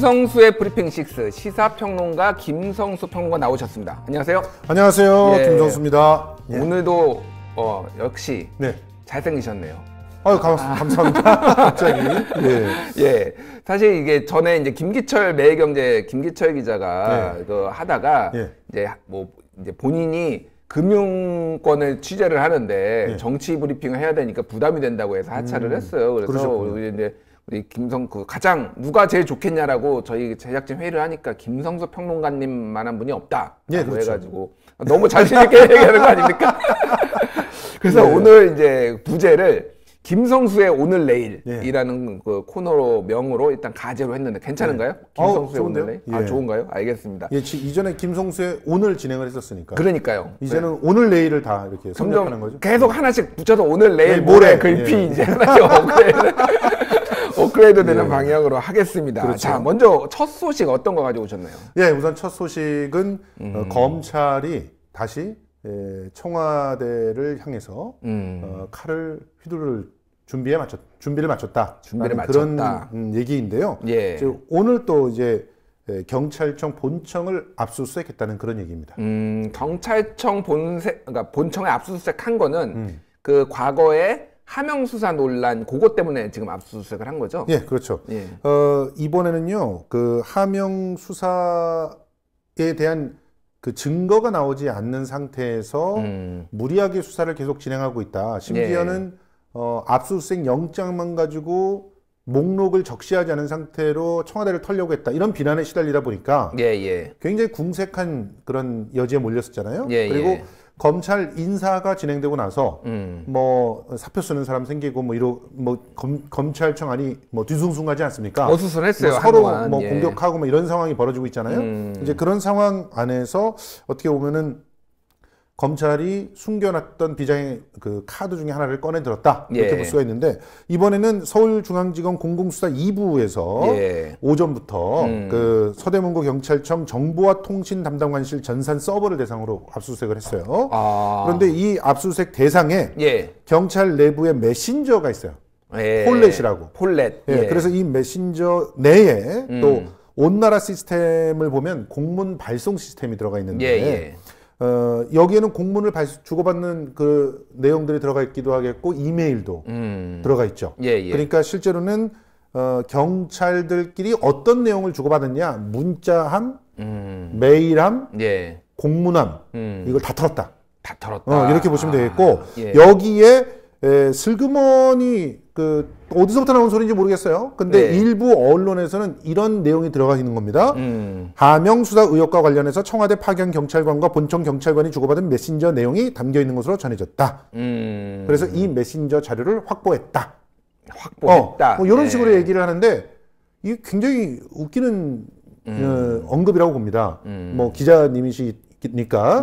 김성수의 브리핑 6 시사평론가 김성수 평론가 나오셨습니다. 안녕하세요. 안녕하세요. 예. 김성수입니다. 예. 오늘도 역시 네. 잘생기셨네요. 아유, 감사합니다. 갑자기. 예. 예. 사실 이게 전에 이제 김기철 매일경제 김기철 기자가 네. 하다가 이제 본인이 금융권을 취재를 하는데 정치 브리핑을 해야 되니까 부담이 된다고 해서 하차를 했어요. 그래서 이제 우리 가장 누가 제일 좋겠냐라고 저희 제작진 회의를 하니까 김성수 평론가님만한 분이 없다. 예, 그렇죠. 해가지고 너무 자신 있게 얘기하는 거 아닙니까? 그래서 오늘 이제 부제를 김성수의 오늘 내일이라는 그 코너로 명으로 일단 가제로 했는데 괜찮은가요? 김성수의 오늘 내일? 아, 좋은가요? 알겠습니다. 예, 이전에 김성수의 오늘 진행을 했었으니까. 그러니까요. 이제는 오늘 내일을 다 이렇게 선택하는 거죠. 계속 하나씩 붙여서 오늘 내일 모레 글피 이제 하나씩 업그레이드 되는 방향으로 하겠습니다. 그렇죠. 자, 먼저 첫 소식 어떤 거 가지고 오셨나요? 예, 우선 첫 소식은 검찰이 다시 청와대를 향해서 칼을 휘두를 준비를 마쳤다. 그런 얘기인데요. 예. 오늘 또 이제 경찰청 본청을 압수수색했다는 그런 얘기입니다. 경찰청 그러니까 본청에 압수수색한 거는 그 과거에 하명 수사 논란 그것 때문에 지금 압수수색을 한 거죠? 예, 그렇죠. 예. 이번에는요, 그 하명 수사에 대한 그 증거가 나오지 않는 상태에서 무리하게 수사를 계속 진행하고 있다. 심지어는 압수수색 영장만 가지고 목록을 적시하지 않은 상태로 청와대를 털려고 했다. 이런 비난에 시달리다 보니까 굉장히 궁색한 그런 여지에 몰렸었잖아요. 그리고 검찰 인사가 진행되고 나서 뭐 사표 쓰는 사람 생기고 검찰청 안이 뒤숭숭하지 않습니까? 어수선했어요. 서로 공격하고 이런 상황이 벌어지고 있잖아요. 이제 그런 상황 안에서 어떻게 보면은 검찰이 숨겨놨던 비장의 그 카드 중에 하나를 꺼내 들었다 이렇게 볼 수가 있는데, 이번에는 서울중앙지검 공공수사 2부에서 오전부터 그 서대문구 경찰청 정보와 통신 담당관실 전산 서버를 대상으로 압수수색을 했어요. 그런데 이 압수수색 대상에 경찰 내부에 메신저가 있어요. 폴렛이라고. 그래서 이 메신저 내에 또 온나라 시스템을 보면 공문 발송 시스템이 들어가 있는데 여기에는 공문을 주고받는 그 내용들이 들어가 있기도 하겠고 이메일도 들어가 있죠. 그러니까 실제로는 경찰들끼리 어떤 내용을 주고받았냐, 문자함, 메일함, 공문함 이걸 다 털었다. 이렇게 보시면 되겠고, 여기에 슬그머니 어디서부터 나온 소리인지 모르겠어요. 근데 일부 언론에서는 이런 내용이 들어가 있는 겁니다. 하명 수사 의혹과 관련해서 청와대 파견 경찰관과 본청 경찰관이 주고받은 메신저 내용이 담겨 있는 것으로 전해졌다. 그래서 이 메신저 자료를 확보했다. 이런 식으로 얘기를 하는데, 이게 굉장히 웃기는 언급이라고 봅니다. 기자님이시니까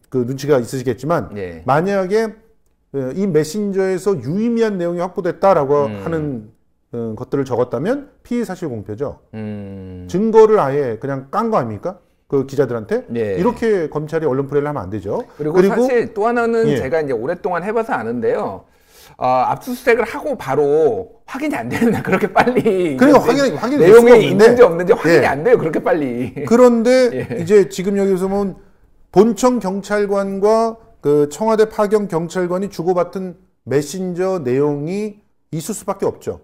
그 눈치가 있으시겠지만, 만약에 이 메신저에서 유의미한 내용이 확보됐다라고 하는 것들을 적었다면 피의 사실 공표죠. 증거를 아예 그냥 깐 거 아닙니까? 그 기자들한테. 이렇게 검찰이 언론 플레이를 하면 안 되죠. 그리고 사실 또 하나는 제가 이제 오랫동안 해봐서 아는데요. 압수수색을 하고 바로 확인이 안 되는데 그렇게 빨리. 그러니까 확인이 내용이 있는지 없는지 확인이 안 돼요. 그렇게 빨리. 그런데 이제 지금 여기서 보면 본청 경찰관과 그 청와대 파견 경찰관이 주고받은 메신저 내용이 있을 수밖에 없죠.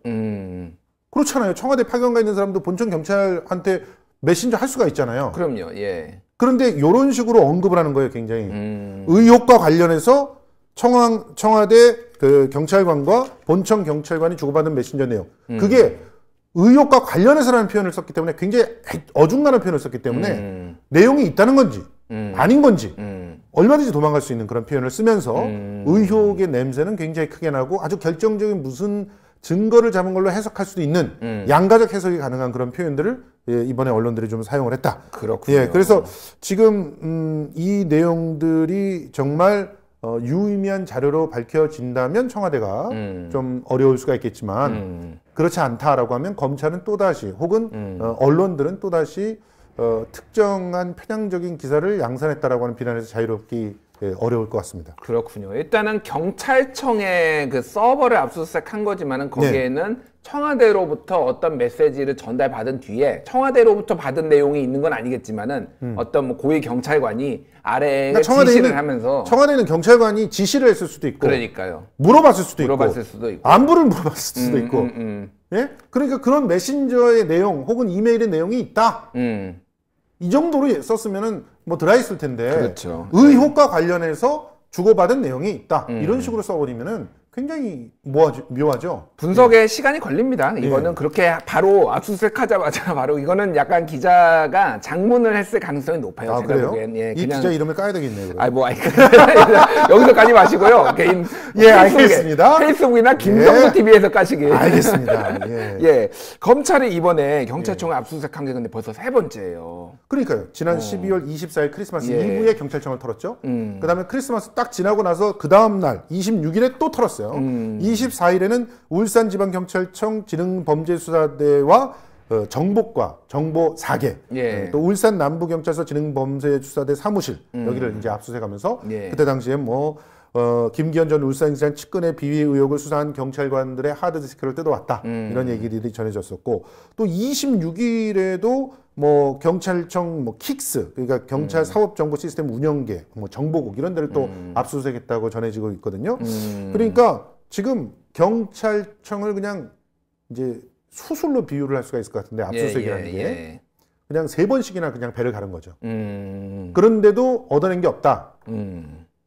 그렇잖아요. 청와대 파견가 있는 사람도 본청 경찰한테 메신저 할 수가 있잖아요. 그럼요. 그런데 이런 식으로 언급을 하는 거예요. 굉장히 의혹과 관련해서 청와대 그 경찰관과 본청 경찰관이 주고받은 메신저 내용, 그게 의혹과 관련해서라는 표현을 썼기 때문에 굉장히 어중간한 표현을 썼기 때문에 내용이 있다는 건지 아닌 건지 얼마든지 도망갈 수 있는 그런 표현을 쓰면서 의혹의 냄새는 굉장히 크게 나고 아주 결정적인 무슨 증거를 잡은 걸로 해석할 수도 있는 양가적 해석이 가능한 그런 표현들을 이번에 언론들이 좀 사용을 했다. 그렇군요. 그래서 지금 이 내용들이 정말 유의미한 자료로 밝혀진다면 청와대가 좀 어려울 수가 있겠지만 그렇지 않다라고 하면 검찰은 또다시 혹은 언론들은 또다시 특정한 편향적인 기사를 양산했다라고 하는 비난에서 자유롭게 어려울 것 같습니다. 그렇군요. 일단은 경찰청의 그 서버를 압수수색한 거지만은 거기에는 청와대로부터 어떤 메시지를 전달받은 뒤에 청와대로부터 받은 내용이 있는 건 아니겠지만은 어떤 뭐 고위 경찰관이 아래에 그러니까 지시를 하면서 청와대는 경찰관이 지시를 했을 수도 있고 그러니까요. 물어봤을 수도 있고 안부를 물어봤을 수도 있고 예? 그러니까 그런 메신저의 내용 혹은 이메일의 내용이 있다. 이 정도로 썼으면은 뭐 들어있을 텐데 그렇죠. 의혹과 관련해서 주고받은 내용이 있다. 이런 식으로 써버리면은 굉장히 묘하죠. 분석에 시간이 걸립니다. 이거는 그렇게 바로 압수수색하자마자 바로 이거는 약간 기자가 장문을 했을 가능성이 높아요. 아, 제가 그래요? 보기엔. 예, 이 기자 이름을 까야 되겠네요. 여기서 까지 마시고요. 개인 알겠습니다. 페이스북이나 김성수 TV에서 까시길. 알겠습니다. 예, 검찰이 이번에 경찰청을 압수수색한 게 근데 벌써 3번째예요. 그러니까요. 지난 12월 24일 크리스마스 이후에 경찰청을 털었죠. 그다음에 크리스마스 딱 지나고 나서 그 다음 날 26일에 또 털었어요. 24일에는 울산지방경찰청 지능범죄수사대와 정보과 정보 4개 또 울산 남부경찰서 지능범죄수사대 사무실 여기를 이제 압수수색하면서 그때 당시에 뭐 김기현 전 울산시장 측근의 비위 의혹을 수사한 경찰관들의 하드디스크를 뜯어왔다 이런 얘기들이 전해졌었고 또 26일에도 뭐 경찰청 뭐 킥스 그러니까 경찰 사업정보 시스템 운영계 뭐 정보국 이런 데를 또 압수수색했다고 전해지고 있거든요. 그러니까 지금 경찰청을 그냥 이제 수술로 비유를 할 수가 있을 것 같은데 압수수색이라는 게 그냥 3번씩이나 그냥 배를 가른 거죠. 그런데도 얻어낸 게 없다.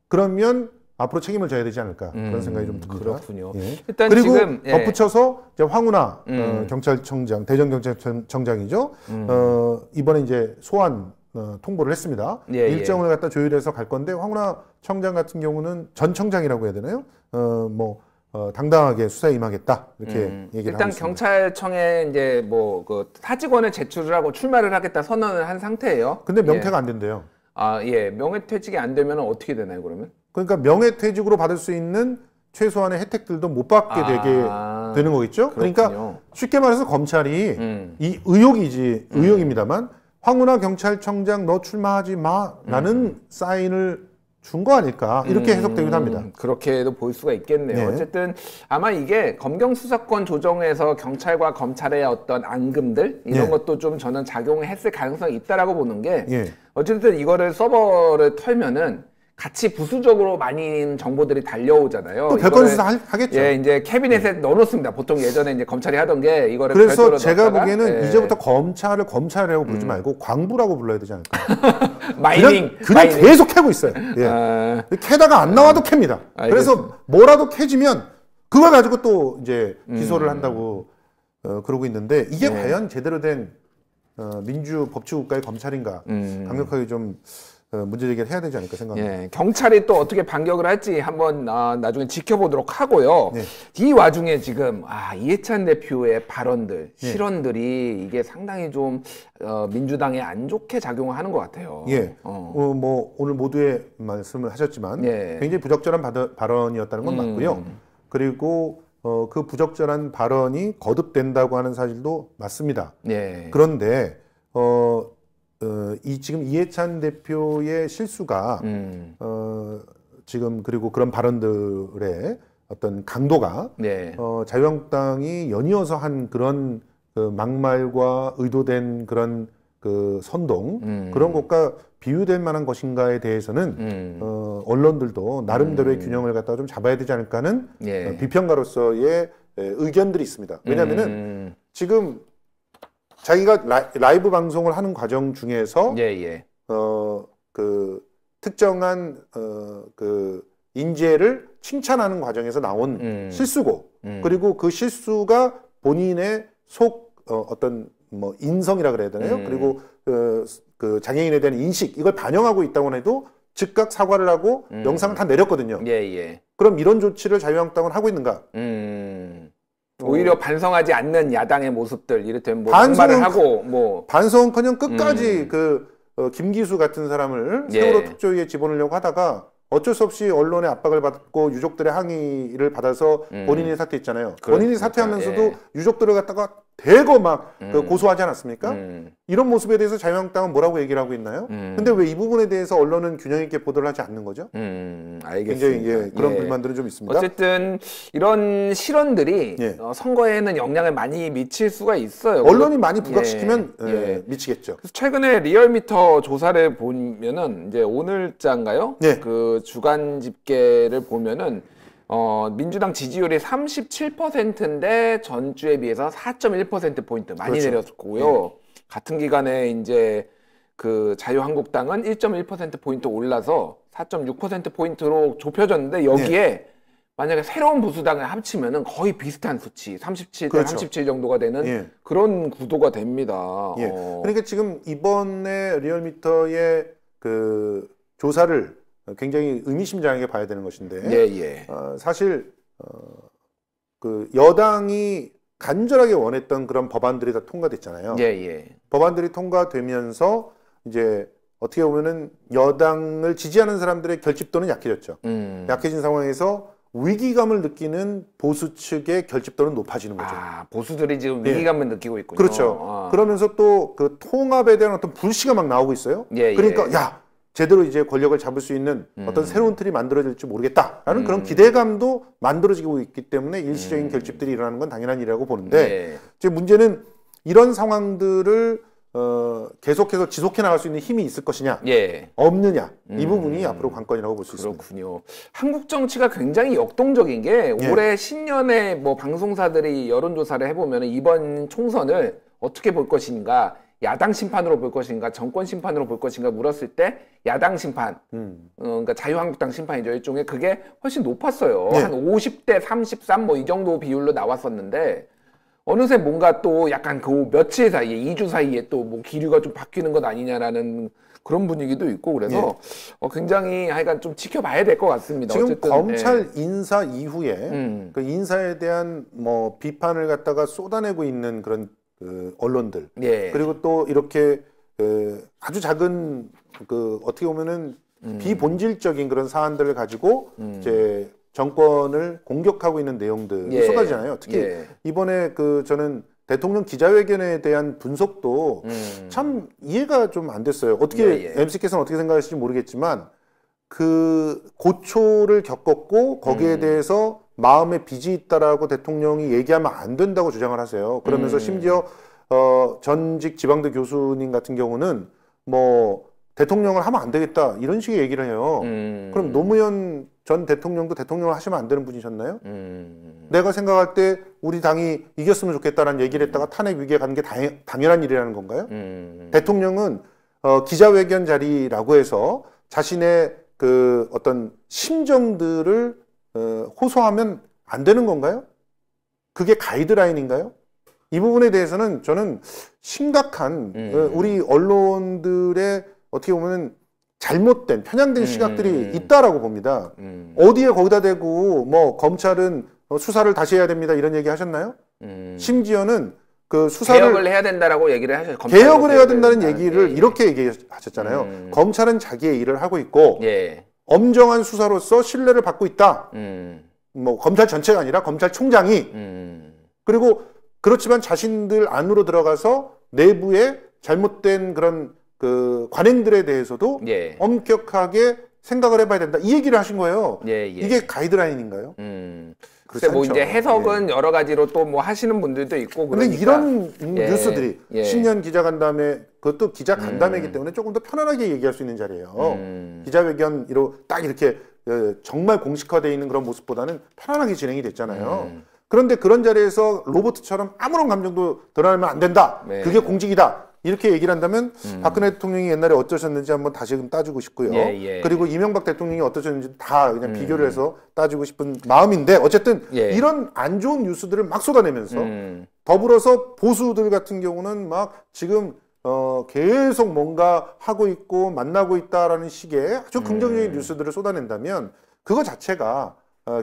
그러면 앞으로 책임을 져야 되지 않을까 그런 생각이 좀 듭니다. 그렇군요. 일단 그리고 지금 덧붙여서 이제 황운하 경찰청장, 대전경찰청장이죠. 이번에 이제 소환 통보를 했습니다. 일정을 갖다 조율해서 갈 건데 황운하 청장 같은 경우는 전 청장이라고 해야 되나요? 당당하게 수사에 임하겠다 이렇게 얘기를 하고 있습니다. 일단 경찰청에 이제 뭐 그 타직원을 제출을 하고 출마를 하겠다 선언을 한 상태예요. 근데 명퇴가 안 된대요. 명예퇴직이 안 되면 어떻게 되나요, 그러면? 그러니까 명예퇴직으로 받을 수 있는 최소한의 혜택들도 못 받게 되게 되는 거겠죠. 그렇군요. 그러니까 쉽게 말해서 검찰이 이 의혹입니다만 황운하 경찰청장 너 출마하지 마라는 사인을 준 거 아닐까 이렇게 해석되기도 합니다. 그렇게도 볼 수가 있겠네요. 어쨌든 아마 이게 검경 수사권 조정에서 경찰과 검찰의 어떤 앙금들 이런 것도 좀 저는 작용을 했을 가능성이 있다라고 보는 게 어쨌든 이거를 서버를 털면은 같이 부수적으로 많은 정보들이 달려오잖아요. 또 별건 수사 하겠죠. 이제 캐비넷에 넣어놓습니다. 보통 예전에 이제 검찰이 하던 게 이거를 그래서 제가 보기에는 이제부터 검찰을 검찰이라고 부르지 말고 광부라고 불러야 되지 않을까. 마이닝. 그냥 계속 캐고 있어요. 캐다가 안 나와도 캡니다. 그래서 뭐라도 캐지면 그걸 가지고 또 이제 기소를 한다고 그러고 있는데 이게 과연 제대로 된 민주 법치국가의 검찰인가 강력하게 좀 문제 제기를 해야 되지 않을까 생각합니다. 경찰이 또 어떻게 반격을 할지 한번 나중에 지켜보도록 하고요. 이 와중에 지금 이해찬 대표의 발언들, 실언들이 이게 상당히 좀 민주당에 안 좋게 작용을 하는 것 같아요. 뭐 오늘 모두의 말씀을 하셨지만 굉장히 부적절한 발언이었다는 건 맞고요. 그리고 그 부적절한 발언이 거듭된다고 하는 사실도 맞습니다. 그런데 지금 이해찬 대표의 실수가 지금 그리고 그런 발언들의 어떤 강도가 자유한국당이 연이어서 한 그런 막말과 의도된 그런 그 선동 그런 것과 비유될 만한 것인가에 대해서는 언론들도 나름대로의 균형을 갖다가 좀 잡아야 되지 않을까 하는 비평가로서의 의견들이 있습니다. 왜냐하면은 지금 자기가 라이브 방송을 하는 과정 중에서 그 특정한 그 인재를 칭찬하는 과정에서 나온 실수고 그리고 그 실수가 본인의 어떤 뭐 인성이라 그래야 되나요? 그리고 그 장애인에 대한 인식 이걸 반영하고 있다고 해도 즉각 사과를 하고 영상을 다 내렸거든요. 그럼 이런 조치를 자유한국당은 하고 있는가? 오히려 반성하지 않는 야당의 모습들 이를테면 뭐 반말을 하고 뭐 반성커녕 끝까지 김기수 같은 사람을 세월호 특조위에 집어넣으려고 하다가 어쩔 수 없이 언론의 압박을 받고 유족들의 항의를 받아서 본인이 사퇴했잖아요. 본인이 사퇴하면서도 유족들을 갖다가 대거 막 그 고소하지 않았습니까? 이런 모습에 대해서 자유한국당은 뭐라고 얘기를 하고 있나요? 근데 왜 이 부분에 대해서 언론은 균형 있게 보도를 하지 않는 거죠? 알겠습니다. 굉장히 그런 불만들은 좀 있습니다. 어쨌든 이런 실언들이 선거에는 영향을 많이 미칠 수가 있어요. 언론이 많이 부각시키면 미치겠죠. 그래서 최근에 리얼미터 조사를 보면은 이제 오늘자인가요? 그 주간 집계를 보면은 민주당 지지율이 37%인데 전주에 비해서 4.1%포인트 많이 내렸고요. 같은 기간에 이제 그 자유한국당은 1.1%포인트 올라서 4.6%포인트로 좁혀졌는데 여기에 만약에 새로운 보수당을 합치면은 거의 비슷한 수치, 37대 37 정도가 되는 그런 구도가 됩니다. 그러니까 지금 이번에 리얼미터의 그 조사를 굉장히 의미심장하게 봐야 되는 것인데 사실 그 여당이 간절하게 원했던 그런 법안들이 다 통과됐잖아요. 법안들이 통과되면서 이제 어떻게 보면은 여당을 지지하는 사람들의 결집도는 약해졌죠. 약해진 상황에서 위기감을 느끼는 보수 측의 결집도는 높아지는 거죠. 보수들이 지금 위기감을 느끼고 있군요. 그렇죠. 그러면서 또 그 통합에 대한 어떤 불씨가 막 나오고 있어요. 그러니까 야, 제대로 이제 권력을 잡을 수 있는 어떤 새로운 틀이 만들어질지 모르겠다라는 그런 기대감도 만들어지고 있기 때문에 일시적인 결집들이 일어나는 건 당연한 일이라고 보는데 이제 문제는 이런 상황들을 계속해서 지속해 나갈 수 있는 힘이 있을 것이냐 없느냐 이 부분이 앞으로 관건이라고 볼 수 있습니다. 그렇군요. 한국 정치가 굉장히 역동적인 게 올해 신년에 뭐 방송사들이 여론조사를 해보면 이번 총선을 어떻게 볼 것인가, 야당 심판으로 볼 것인가, 정권 심판으로 볼 것인가 물었을 때 야당 심판, 그러니까 자유한국당 심판이죠. 일종의 그게 훨씬 높았어요. 한 50대 33 뭐 이 정도 비율로 나왔었는데 어느새 뭔가 또 약간 그 며칠 사이에 2주 사이에 또 뭐 기류가 좀 바뀌는 것 아니냐라는 그런 분위기도 있고 그래서 굉장히 하여간 좀 지켜봐야 될 것 같습니다. 지금 어쨌든, 검찰 인사 이후에 그 인사에 대한 뭐 비판을 갖다가 쏟아내고 있는 그런 그 언론들 그리고 또 이렇게 아주 작은 그 어떻게 보면은 비본질적인 그런 사안들을 가지고 이제 정권을 공격하고 있는 내용들이 쏟아지잖아요. 특히 이번에 그 저는 대통령 기자회견에 대한 분석도 참 이해가 좀 안 됐어요. 어떻게 MC께서는 어떻게 생각하실지 모르겠지만 그 고초를 겪었고 거기에 대해서 마음에 빚이 있다라고 대통령이 얘기하면 안 된다고 주장을 하세요. 그러면서 심지어 전직 지방대 교수님 같은 경우는 뭐 대통령을 하면 안 되겠다 이런 식의 얘기를 해요. 그럼 노무현 전 대통령도 대통령을 하시면 안 되는 분이셨나요? 내가 생각할 때 우리 당이 이겼으면 좋겠다라는 얘기를 했다가 탄핵 위기에 가는 게 당연한 일이라는 건가요? 대통령은 기자회견 자리라고 해서 자신의 그 어떤 심정들을 호소하면 안 되는 건가요? 그게 가이드라인인가요? 이 부분에 대해서는 저는 심각한 우리 언론들의 어떻게 보면 잘못된 편향된 시각들이 있다라고 봅니다. 어디에 거기다 대고 뭐 검찰은 수사를 다시 해야 됩니다 이런 얘기 하셨나요? 심지어는 그 수사를 개혁을 해야 된다라고 얘기를 하셨죠. 개혁을 해야 된다는 얘기를 이렇게 얘기하셨잖아요. 검찰은 자기의 일을 하고 있고 엄정한 수사로서 신뢰를 받고 있다. 뭐 검찰 전체가 아니라 검찰총장이 그리고 그렇지만 자신들 안으로 들어가서 내부에 잘못된 그런 그 관행들에 대해서도 엄격하게 생각을 해봐야 된다. 이 얘기를 하신 거예요. 이게 가이드라인인가요? 글쎄 뭐 이제 해석은 여러 가지로 또 뭐 하시는 분들도 있고 그런데 이런 뉴스들이 신년 기자간담회 그것도 기자 간담회이기 때문에 조금 더 편안하게 얘기할 수 있는 자리예요. 기자회견으로 딱 이렇게 정말 공식화되어 있는 그런 모습보다는 편안하게 진행이 됐잖아요. 그런데 그런 자리에서 로봇처럼 아무런 감정도 드러나면 안 된다. 그게 공직이다. 이렇게 얘기를 한다면 박근혜 대통령이 옛날에 어떠셨는지 한번 다시금 따지고 싶고요. 그리고 이명박 대통령이 어떠셨는지 다 그냥 비교를 해서 따지고 싶은 마음인데 어쨌든 이런 안 좋은 뉴스들을 막 쏟아내면서 더불어서 보수들 같은 경우는 막 지금 계속 뭔가 하고 있고 만나고 있다라는 식의 아주 긍정적인 뉴스들을 쏟아낸다면 그거 자체가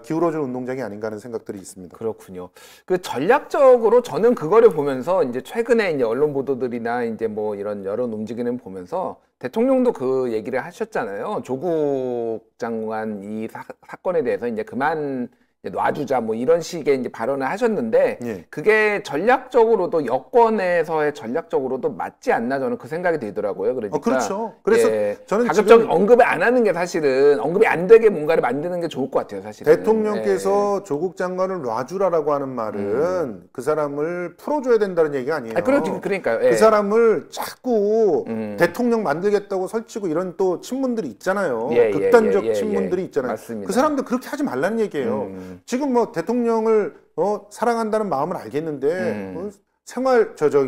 기울어진 운동장이 아닌가 하는 생각들이 있습니다. 그렇군요. 그 전략적으로 저는 그거를 보면서 이제 최근에 이제 언론 보도들이나 이제 뭐 이런 여론 움직임을 보면서 대통령도 그 얘기를 하셨잖아요. 조국 장관 이 사건에 대해서 이제 그만 놔주자 뭐 이런 식의 이제 발언을 하셨는데 예. 그게 전략적으로도 여권에서의 전략적으로도 맞지 않나 저는 그 생각이 들더라고요. 그러니까 그렇죠. 그래서 저는 가급적 지금 언급을 안 하는 게 사실은 언급이 안 되게 뭔가를 만드는 게 좋을 것 같아요. 사실은 대통령께서 조국 장관을 놔주라라고 하는 말은 그 사람을 풀어줘야 된다는 얘기가 아니에요. 그러니까요. 그 사람을 자꾸 대통령 만들겠다고 설치고 이런 또 친문들이 있잖아요. 극단적 친문들이 있잖아요. 맞습니다. 그 사람들 그렇게 하지 말라는 얘기예요. 지금 뭐 대통령을 사랑한다는 마음을 알겠는데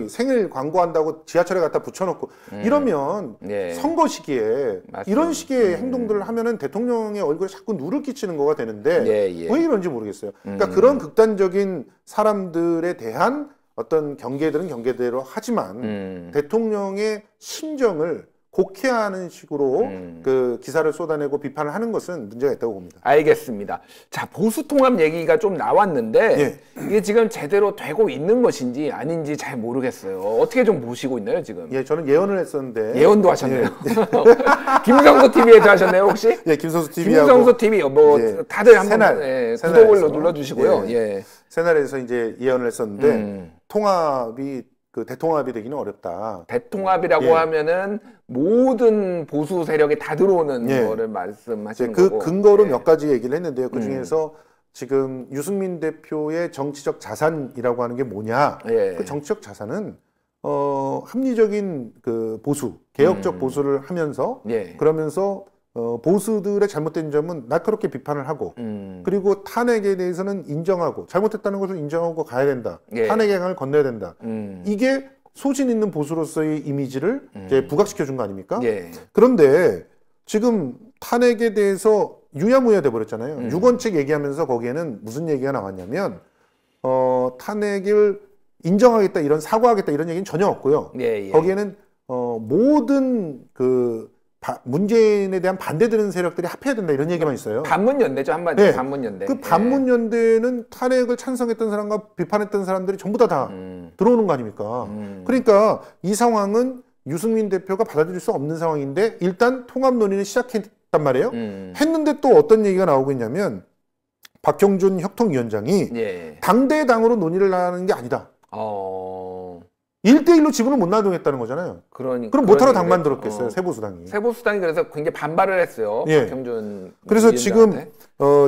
생일 광고한다고 지하철에 갖다 붙여놓고 이러면 선거 시기에 맞습니다. 이런 식의 행동들을 하면은 대통령의 얼굴에 자꾸 누를 끼치는 거가 되는데 왜 이런지 모르겠어요. 그러니까 그런 극단적인 사람들에 대한 어떤 경계들은 경계대로 하지만 대통령의 심정을 곡해하는 식으로 그 기사를 쏟아내고 비판을 하는 것은 문제가 있다고 봅니다. 알겠습니다. 자, 보수 통합 얘기가 좀 나왔는데 이게 지금 제대로 되고 있는 것인지 아닌지 잘 모르겠어요. 어떻게 좀 보시고 있나요, 지금? 저는 예언을 했었는데. 예언도 하셨네요. 김성수 TV에서 하셨네요, 혹시? 김성수 TV하고. 김성수 TV 다들 한번 구독을 눌러주시고요. 새날에서 이제 예언을 했었는데 통합이 대통합이 되기는 어렵다. 대통합이라고 하면은 모든 보수 세력이 다 들어오는 거를 말씀하시는 거고. 그 근거로 몇 가지 얘기를 했는데요. 그 중에서 지금 유승민 대표의 정치적 자산이라고 하는 게 뭐냐? 그 정치적 자산은 합리적인 그 보수, 개혁적 보수를 하면서 그러면서 보수들의 잘못된 점은 날카롭게 비판을 하고 그리고 탄핵에 대해서는 인정하고 잘못했다는 것을 인정하고 가야 된다. 탄핵의 강을 건너야 된다. 이게 소신 있는 보수로서의 이미지를 이제 부각시켜 준 거 아닙니까? 그런데 지금 탄핵에 대해서 유야무야 돼 버렸잖아요. 유권책 얘기하면서 거기에는 무슨 얘기가 나왔냐면 탄핵을 인정하겠다 이런 사과하겠다 이런 얘기는 전혀 없고요. 거기에는 모든 그 문재인에 대한 반대되는 세력들이 합해야 된다 이런 얘기만 있어요. 반문연대죠, 한마디로. 반문연대. 그 반문연대는 탄핵을 찬성했던 사람과 비판했던 사람들이 전부 다 들어오는 거 아닙니까? 그러니까 이 상황은 유승민 대표가 받아들일 수 없는 상황인데 일단 통합 논의는 시작했단 말이에요. 했는데 또 어떤 얘기가 나오고 있냐면 박형준 혁통위원장이 당대당으로 논의를 하는 게 아니다. 1대1로 지분을 못 나누겠다는 거잖아요. 그럼 못하러 당 만들었겠어요, 세보수당이. 세보수당이 그래서 굉장히 반발을 했어요. 박형준 그래서 지금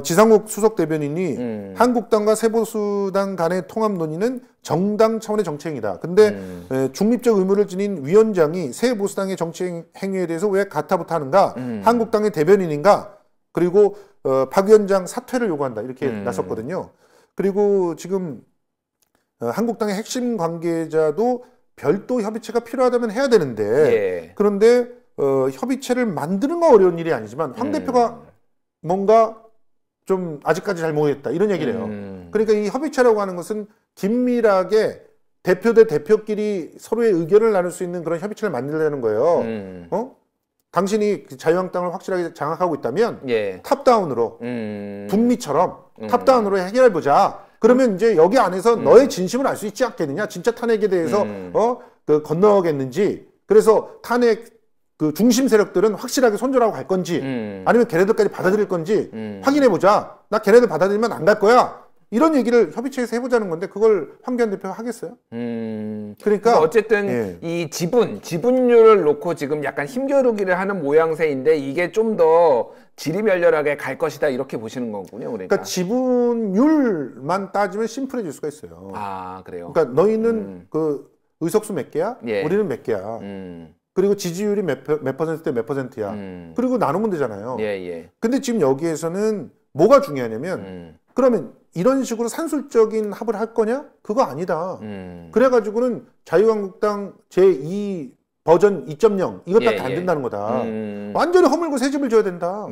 지상욱 수석 대변인이 한국당과 세보수당 간의 통합 논의는 정당 차원의 정치 행위다. 근데 중립적 의무를 지닌 위원장이 세보수당의 정치 행위에 대해서 왜 가타부타 하는가? 한국당의 대변인인가? 그리고 박 위원장 사퇴를 요구한다. 이렇게 나섰거든요. 그리고 지금 한국당의 핵심 관계자도 별도 협의체가 필요하다면 해야 되는데 그런데 협의체를 만드는 건 어려운 일이 아니지만 황 대표가 뭔가 좀 아직까지 잘 모르겠다 이런 얘기를 해요. 그러니까 이 협의체라고 하는 것은 긴밀하게 대표 대 대표끼리 서로의 의견을 나눌 수 있는 그런 협의체를 만들려는 거예요. 당신이 자유한국당을 확실하게 장악하고 있다면 탑다운으로 북미처럼 탑다운으로 해결해보자. 그러면 이제 여기 안에서 너의 진심을 알 수 있지 않겠느냐? 진짜 탄핵에 대해서 건너겠는지. 그래서 탄핵 그 중심 세력들은 확실하게 손절하고 갈 건지 아니면 걔네들까지 받아들일 건지 확인해보자. 나 걔네들 받아들이면 안 갈 거야. 이런 얘기를 협의체에서 해보자는 건데 그걸 황교안 대표가 하겠어요? 그러니까 어쨌든 이 지분율을 놓고 지금 약간 힘겨루기를 하는 모양새인데 이게 좀 더 지리멸렬하게 갈 것이다 이렇게 보시는 거군요. 그러니까 지분율만 따지면 심플해질 수가 있어요. 아, 그래요? 그러니까 너희는 그 의석수 몇 개야? 우리는 몇 개야? 그리고 지지율이 몇 퍼센트 대 몇 퍼센트야? 그리고 나누면 되잖아요. 근데 지금 여기에서는 뭐가 중요하냐면 그러면 이런 식으로 산술적인 합을 할 거냐? 그거 아니다. 그래가지고는 자유한국당 제2 버전 2.0 이것밖에 안 된다는 거다. 완전히 허물고 새 집을 지어야 된다.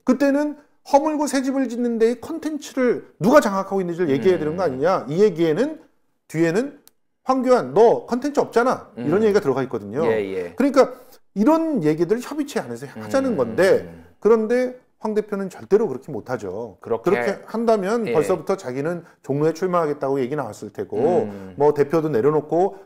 그때는 허물고 새 집을 짓는 데의 콘텐츠를 누가 장악하고 있는지를 얘기해야 되는 거 아니냐. 이 얘기에는 뒤에는 황교안 너 콘텐츠 없잖아. 이런 얘기가 들어가 있거든요. 그러니까 이런 얘기들 협의체 안에서 하자는 건데 그런데 황 대표는 절대로 그렇게 못하죠. 그렇게 한다면 벌써부터 자기는 종로에 출마하겠다고 얘기 나왔을 테고 뭐 대표도 내려놓고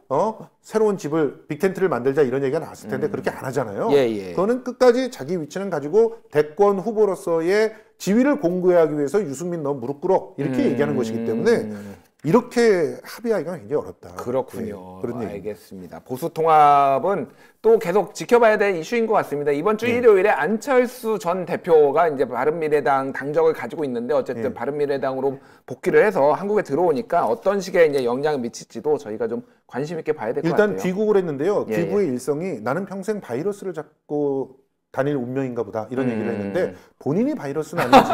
새로운 집을 빅텐트를 만들자 이런 얘기가 나왔을 텐데 그렇게 안 하잖아요. 그거는 끝까지 자기 위치는 가지고 대권 후보로서의 지위를 공고하기 위해서 유승민 너 무릎 꿇어 이렇게 얘기하는 것이기 때문에 이렇게 합의하기가 굉장히 어렵다. 그렇군요. 그런 알겠습니다. 보수 통합은 또 계속 지켜봐야 될 이슈인 것 같습니다. 이번 주 일요일에 안철수 전 대표가 이제 바른미래당 당적을 가지고 있는데 어쨌든 바른미래당으로 복귀를 해서 한국에 들어오니까 어떤 식의 이제 영향을 미칠지도 저희가 좀 관심 있게 봐야 될 것 같아요. 일단 귀국을 했는데요. 귀국의 일성이 나는 평생 바이러스를 잡고 다닐 운명인가 보다 이런 얘기를 했는데 본인이 바이러스는 아닌지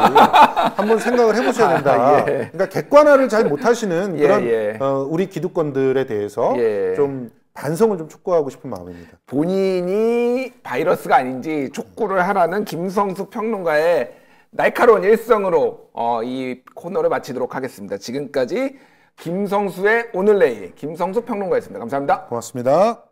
한번 생각을 해보셔야 된다. 그러니까 객관화를 잘 못하시는 그런 우리 기득권들에 대해서 좀 반성을 좀 촉구하고 싶은 마음입니다. 본인이 바이러스가 아닌지 촉구를 하라는 김성수 평론가의 날카로운 일성으로 이 코너를 마치도록 하겠습니다. 지금까지 김성수의 오늘 내일 김성수 평론가였습니다. 감사합니다. 고맙습니다.